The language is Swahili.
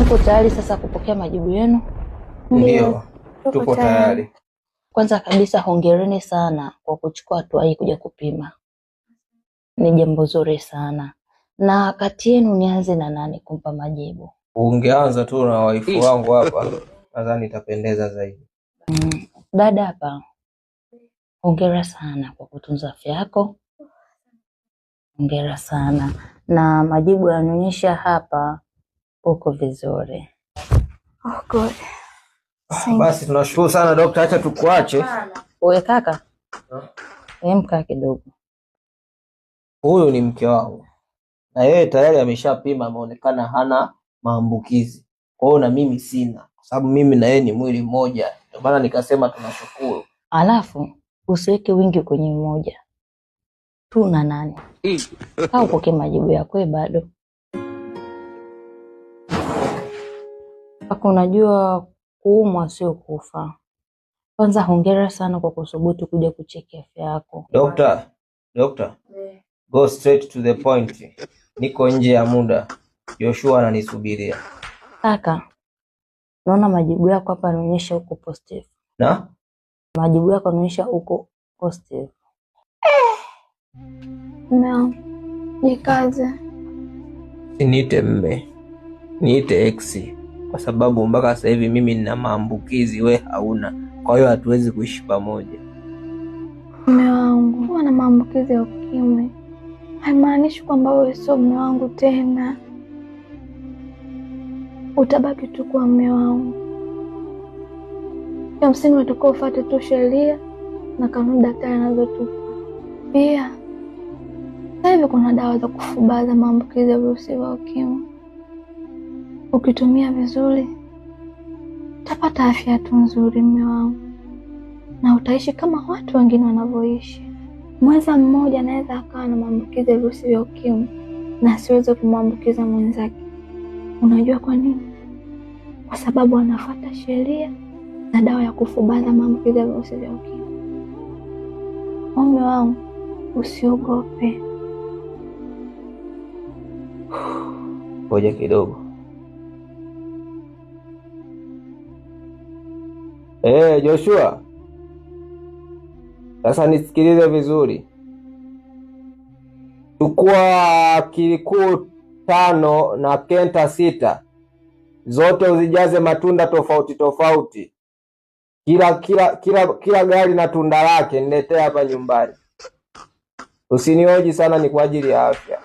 Mko tayari sasa kupokea majibu yenu? Ndio, tupo tayari. Kwanza kabisa hongereni sana kwa kuchukua hatua hii kuja kupima. Ni jambo zuri sana. Na kati yenu nianze na nani kumpa majibu? Ungeanza tu na waifu wangu hapa, nadhani itapendeza zaidi. Dada hapa, hongera sana kwa kutunza afya yako. Hongera sana. Na majibu yanaonyesha hapa uko vizuri. Oh God. Basi tunashukuru sana daktari, acha tukuache. Wewe kaka, mkaa kidogo. Huyu ni mke wangu na yeye tayari ameshapima, ameonekana hana maambukizi. Kwa hiyo na mimi sina, kwa sababu mimi na yeye ni mwili mmoja. Ndio maana nikasema tunashukuru. Alafu usiweke wingi kwenye mmoja tu na nani. Kaa upokee majibu yako bado. Paka unajua kuumwa sio kufa. Kwanza hongera sana kwa kusubutu kuja kucheki afya yako. Doctor, go straight to the point. Niko nje ya muda. Joshua ananisubiria. Kaka, naona majibu yako hapa yanaonyesha uko positive. Na? Majibu yako yanaonyesha uko positive. No. Jikaze. Niite mme. Niite ex. Kwa sababu mpaka sasa hivi mimi nina maambukizi, we hauna. Kwa hiyo hatuwezi kuishi pamoja. Mume wangu, kuwa na maambukizi ya ukimwi haimaanishi kwamba wewe sio mume wangu tena. Utabaki tu kuwa mume wangu. Ya msingi unatakiwa ufuate tu sheria na kanuni daktari anazotupa. Pia sasa hivi kuna dawa za kufubaza maambukizi ya virusi vya ukimwi. Ukitumia vizuri utapata afya tu nzuri mume wangu, na utaishi kama watu wengine wanavyoishi. Mwenza mmoja anaweza akawa na maambukizi ya virusi vya ukimwi na asiweze kumwambukiza mwenzake. Unajua kwa nini? Kwa sababu anafuata sheria na dawa ya kufubaza maambukizi ya virusi vya ukimwi. Mume wangu, usiogope. Ngoja kidogo. Joshua. Sasa nisikilize vizuri. Chukua kilikuu 5 na kenta 6. Zote uzijaze matunda tofauti tofauti. Kila gari na tunda lake, niletee hapa nyumbani. Usinioji sana, ni kwa ajili ya afya.